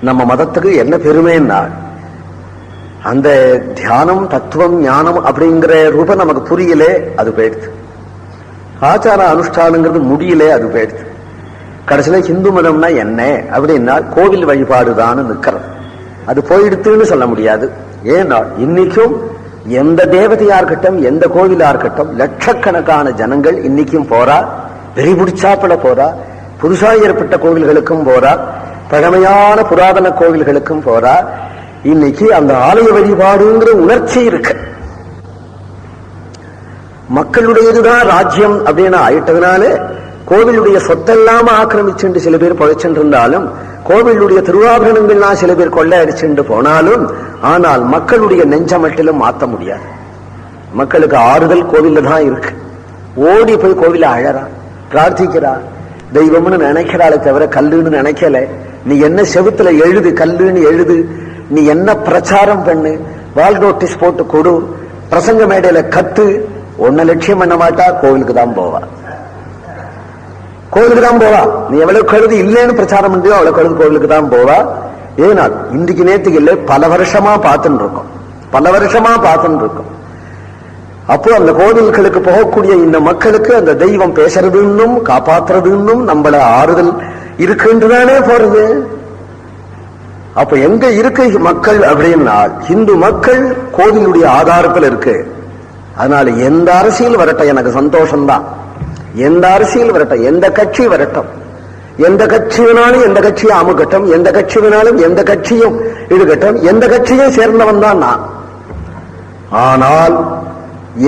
நம்ம மதத்துக்கு என்ன பெருமைன்னா அந்த தியானம் தத்துவம் ஞானம் அப்படிங்கிற ரூபம் நமக்கு புரியலே, அது போயிடுது. ஆச்சார அனுஷ்டானங்கிறது முடியல, அது போயிடுது. கடைசியில ஹிந்து மதம்னா என்ன அப்படின்னா கோவில் வழிபாடுதான் நிக்கிறது. அது போயிடுத்துன்னு சொல்ல முடியாது. ஏன்னா இன்னைக்கும் எந்த தேவதையா இருக்கட்டும், எந்த கோவிலா இருக்கட்டும், லட்சக்கணக்கான ஜனங்கள் இன்னைக்கும் போறா, வெறி பிடிச்சாப்பட போறா. புதுசா ஏற்பட்ட கோவில்களுக்கும் போறா, பழமையான புராதன கோவில்களுக்கும் போறா. இன்னைக்கு அந்த ஆலய வழிபாடுங்கிற உணர்ச்சி இருக்கு. மக்களுடையதுதான் ராஜ்யம் அப்படின்னு ஆயிட்டதுனால கோவிலுடைய சொத்தெல்லாம் ஆக்கிரமிச்சுட்டு சில பேர் பழைச்சுட்டு இருந்தாலும், கோவிலுடைய திருவாபரணங்கள்லாம் சில பேர் கொள்ளை அடிச்சுட்டு போனாலும், ஆனால் மக்களுடைய நெஞ்சமட்டிலும் மாற்ற முடியாது. மக்களுக்கு ஆறுதல் கோவில்ல தான் இருக்கு. ஓடி போய் கோவில அழறா, பிரார்த்திக்கிறா, தெய்வம்னு நினைக்கிறாளே தவிர கல்லுன்னு நினைக்கல. நீ என்ன செவுத்துல எழுது, கல்லுன்னு எழுது, நீ என்ன பிரச்சாரம் பண்ணு, வால் நோட்டீஸ் போட்டு கொடு, பிரசங்க மேடையில கத்து, ஒன்ன லட்சியம் பண்ண மாட்டா, கோவிலுக்கு தான் போவா. கோவிலுக்கு தான் போவா. நீ எவ்வளவு கழுது இல்லைன்னு பிரச்சாரம் பண்றியோ அவ்வளவு கழுது கோவிலுக்கு தான் போவா. ஏன்னா இன்றைக்கு நேற்றுக்கு இல்லை, பல வருஷமா பார்த்துட்டு இருக்கோம், பல வருஷமா பார்த்துட்டு இருக்கோம். அப்போ அந்த கோவில்களுக்கு போகக்கூடிய இந்த மக்களுக்கு அந்த தெய்வம் பேசுறதுன்னும் காப்பாற்றுறதுன்னும் நம்மள ஆறுதல் இருக்குன்றுதானே போறது. அப்ப எங்க இருக்கு மக்கள் அப்படின்னா இந்து மக்கள் கோவிலுடைய ஆதாரத்தில் இருக்கு. அதனால எந்த அரசியல் வரட்டும் எனக்கு சந்தோஷம்தான். எந்த அரசியல் வரட்டும், எந்த கட்சி வரட்டும், எந்த கட்சி வேணாலும் எந்த கட்சியும் அமுகட்டும், எந்த கட்சி வேணாலும் எந்த கட்சியும் ஈடுகட்டும், எந்த கட்சியும் சேர்ந்தவன் தான் நான். ஆனால்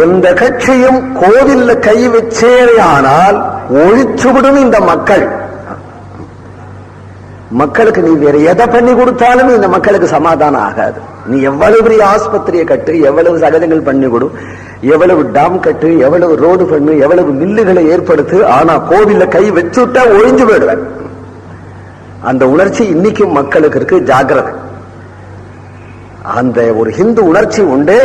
எந்த கட்சியும் கோவில்ல கை வச்சேயானால் ஒழிச்சுவிடும் இந்த மக்கள். மக்களுக்கு நீ வேற எதை பண்ணி கொடுத்தாலும் இந்த மக்களுக்கு சமாதானம் ஆகாது. நீ எவ்வளவு பெரிய ஆஸ்பத்திரியை கட்டு, எவ்வளவு சகஜங்கள் பண்ணி கொடு, எவ்வளவு டாம் கட்டு, எவ்வளவு ரோடு பண்ணு, எவ்வளவு மில்லுகளை ஏற்படுத்து, ஆனா கோவில்ல கை வச்சுட்டா ஒழிஞ்சு போயிடுவேன். அந்த உணர்ச்சி இன்னைக்கும் மக்களுக்கு இருக்கு. ஜாகிரதை. அந்த ஒரு ஹிந்து உணர்ச்சி உண்டு.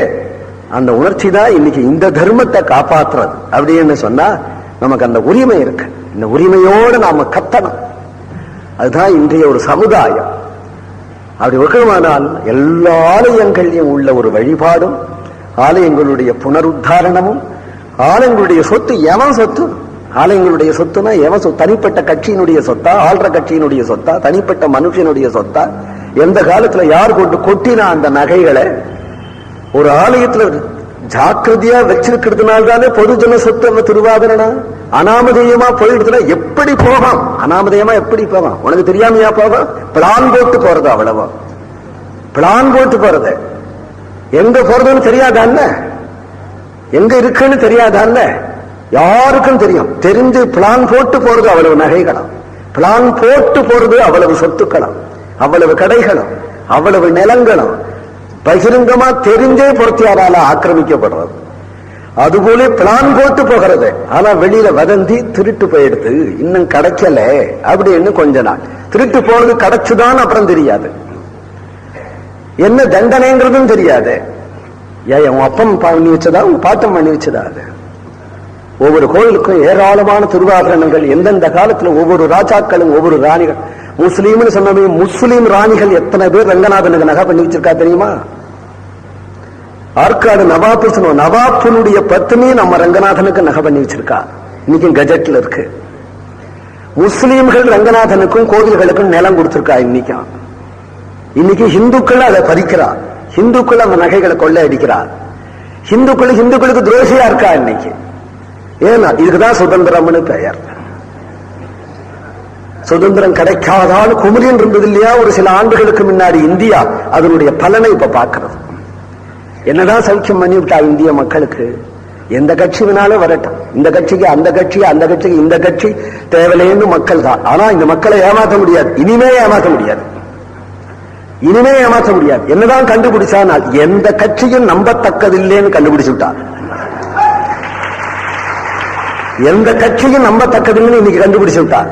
அந்த உணர்ச்சி தான் இன்னைக்கு இந்த தர்மத்தை காப்பாற்றுறது. அப்படின்னு சொன்னா நமக்கு அந்த உரிமை இருக்கு. இந்த உரிமையோடு நாம கத்தணும். அதுதான் இன்றைய ஒரு சமுதாயம். அப்படி வைக்கணுமானால் எல்லா ஆலயங்களையும் உள்ள ஒரு வழிபாடும், ஆலயங்களுடைய புனருத்தாரணமும், ஆலயங்களுடைய சொத்து எவன் சொத்து, ஆலயங்களுடைய சொத்துனா எவன் சொத்து? தனிப்பட்ட கட்சியினுடைய சொத்தா, ஆள்ற கட்சியினுடைய சொத்தா, தனிப்பட்ட மனுஷனுடைய சொத்தா? எந்த காலத்துல யார் கொண்டு கொட்டினா அந்த நகைகளை ஒரு ஆலயத்துல ஜாக்கிரதையா வச்சிருக்கிறதுனால்தானே பொதுஜன சொத்து அந்த திருவாபரணா. அனாமதேயமா போயிடுதுன்னா எப்படி போகும்? அனாமதேயமா எப்படி போகும்? உனக்கு தெரியாமையா போகும்? பிளான் போட்டு போறது, அவ்வளவா பிளான் போட்டு போறது. எங்க போறதுன்னு தெரியாதான்ல, எங்க இருக்குன்னு தெரியாதான்ல, யாருக்கும் தெரியும். தெரிஞ்சு பிளான் போட்டு போறது அவ்வளவு நகைகளும், பிளான் போட்டு போறது அவ்வளவு சொத்துக்களும், அவ்வளவு கடைகளும், அவ்வளவு நிலங்களும் பகிரங்கமா தெரிஞ்சே பொறுத்தியாரால ஆக்கிரமிக்கப்படுறது. அதுபோல பிளான் போட்டு போகிறது. ஆனா வெளியில வதந்தி திருட்டு போயிடுது, இன்னும் கிடைக்கல அப்படின்னு கொஞ்ச நாள் திருட்டு போனது கிடைச்சுதான் அப்புறம் தெரியாது, என்ன தண்டனைங்கிறதும் தெரியாது. ஏன் உன் அப்பம் பண்ணி வச்சதா, உன் பாட்டம் பண்ணி வச்சதா? அது ஒவ்வொரு கோயிலுக்கும் ஏராளமான திருவாபரணங்கள். எந்தெந்த காலத்துல ஒவ்வொரு ராஜாக்களும் ஒவ்வொரு ராணிகள். முஸ்லீம்னு சொன்னமே, முஸ்லீம் ராணிகள் எத்தனை பேர் ரங்கநாதனுக்கு நகை பண்ணி வச்சிருக்கா தெரியுமா? ஆற்காடு நவாப்பு சொன்னோம், நவாப்புனுடைய பத்னி நம்ம ரங்கநாதனுக்கு நகை பண்ணி வச்சிருக்கா. இன்னைக்கு கஜெட்ல இருக்கு. முஸ்லீம்கள் ரங்கநாதனுக்கும் கோவில்களுக்கும் நிலம் கொடுத்திருக்கா. இன்னைக்கு இந்துக்கள் அதை பறிக்கிறா, இந்துக்கள் அந்த நகைகளை கொள்ளை அடிக்கிறா. இந்துக்களுக்கு துரோஷியா இருக்கா இன்னைக்கு. ஏன்னா இதுக்குதான் சுதந்திரம்னு பெயர். சுதந்திரம் கிடைக்காதான்னு குமரியன் இருந்தது இல்லையா ஒரு சில ஆண்டுகளுக்கு முன்னாடி இந்தியா? அதனுடைய பலனை இப்ப பார்க்கிறது. என்னதான் சௌக்கியம் பண்ணிவிட்டா இந்திய மக்களுக்கு. எந்த கட்சி வேணாலும் வரட்டும், இந்த கட்சிக்கு அந்த கட்சி, அந்த கட்சிக்கு இந்த கட்சி தேவையில்லைன்னு மக்கள் தான். ஆனா இந்த மக்களை ஏமாற்ற முடியாது, இனிமே ஏமாற்ற முடியாது, இனிமே ஏமாற்ற முடியாது. என்னதான் கண்டுபிடிச்சானால் எந்த கட்சியும் நம்பத்தக்கதில்லைன்னு கண்டுபிடிச்சு விட்டார். எந்த கட்சியும் நம்பத்தக்கதில்லைன்னு இன்னைக்கு கண்டுபிடிச்சு விட்டார்.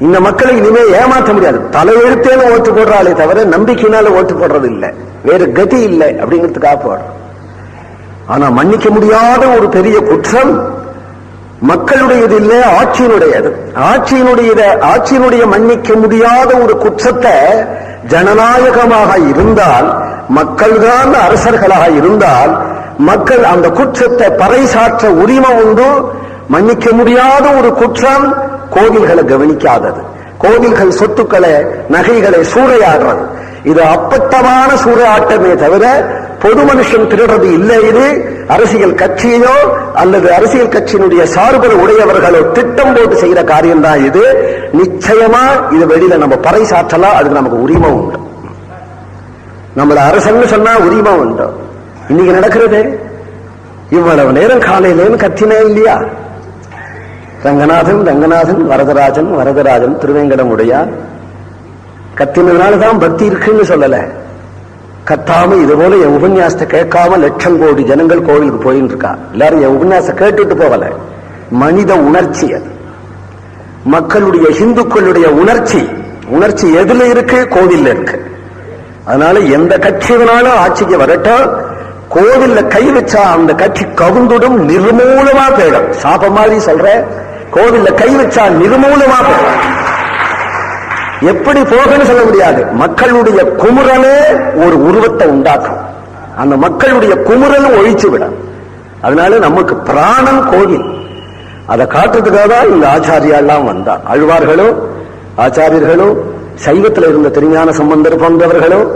இந்த மக்களை இனிமே ஏமாற்ற முடியாது. தலையெழுத்தேன்னு ஓட்டு போடுறாளே தவிர நம்பிக்கையினால ஓட்டு போடுறது இல்லை, வேறு கதி இல்லை அப்படிங்கிறதுக்காக போடுறோம். ஆனா மன்னிக்க முடியாத ஒரு பெரிய குற்றம் மக்களுடையது இல்லை, ஆட்சியினுடையது. ஆட்சியினுடைய மன்னிக்க முடியாத ஒரு குற்றத்தை ஜனநாயகமாக இருந்தால், மக்கள்தான் அரசர்களாக இருந்தால், மக்கள் அந்த குற்றத்தை பறைசாற்ற உரிமை உண்டு. மன்னிக்க முடியாத ஒரு குற்றம் கோவில்களை கவனிக்காதது, கோவில்கள் சொத்துக்களை நகைகளை சூறையாடுறது. இது அப்பட்டமான சூறையாட்டமே தவிர பொது மனுஷன் திருடுறது இல்லை. இது அரசியல் கட்சியோ அல்லது அரசியல் கட்சியினுடைய சார்பு உடையவர்களோ திட்டம் போட்டு செய்யற காரியம் தான் இது. நிச்சயமா இது வெளியில நம்ம பறைசாற்றலாம், அதுக்கு நமக்கு உரிமை உண்டு. நம்மள அரசன்னு சொன்னா உரிமை உண்டு. இன்னைக்கு நடக்கிறது இவ்வளவு நேரம் காலையிலேன்னு கத்தினே இல்லையா? ரங்கநாதன் ரங்கநாதன், வரதராஜன் வரதராஜன், திருவேங்கடமுடையார். கத்தினதுனாலதான் பக்தி இருக்குன்னு சொல்லல. கத்தாம இது போல என் உபன்யாசத்தை கேட்காம லட்சம் கோடி ஜனங்கள் கோவிலுக்கு போயின்னு இருக்கா. எல்லாரும் என் உபன்யாசம் கேட்டுட்டு போகல. மனித உணர்ச்சி அது, மக்களுடைய இந்துக்களுடைய உணர்ச்சி. உணர்ச்சி எதுல இருக்கு? கோவில்ல இருக்கு. அதனால எந்த கட்சி வேணாலும் ஆட்சிக்கு வரட்டும், கோவில்ல கை வச்சா அந்த கட்சி கவுந்துடும், நிர்மூலமா போயிடும். சாப மாதிரி சொல்ற, கோவில்ல கை வச்சா நிர்மூலமா போயிடும். எப்படி போகன்னு சொல்ல முடியாது. மக்களுடைய குமுறலே ஒரு உருவத்தை உண்டாக்கும். அந்த மக்களுடைய குமுறலும் ஒழிச்சு விடும். அதனால நமக்கு பிராணம் கோவில். அதை காட்டுறதுக்காக தான் இந்த ஆச்சாரியாலாம் வந்தா. அழ்வார்களும் ஆச்சாரியர்களும் சைவத்தில் இருந்த திருஞான சம்பந்தர் போன்றவர்களும்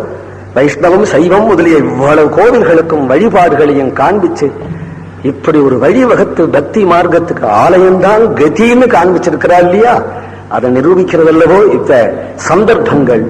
வைஷ்ணவம் சைவம் முதலிய இவ்வளவு கோவில்களுக்கும் வழிபாடுகளையும் காண்பிச்சு இப்படி ஒரு வழிவகுத்து பக்தி மார்க்கத்துக்கு ஆலயம்தான் கதின்னு காண்பிச்சிருக்கிறார் இல்லையா? அதை நிரூபிக்கிறதல்லவோ இப்ப சந்தர்ப்பங்கள்.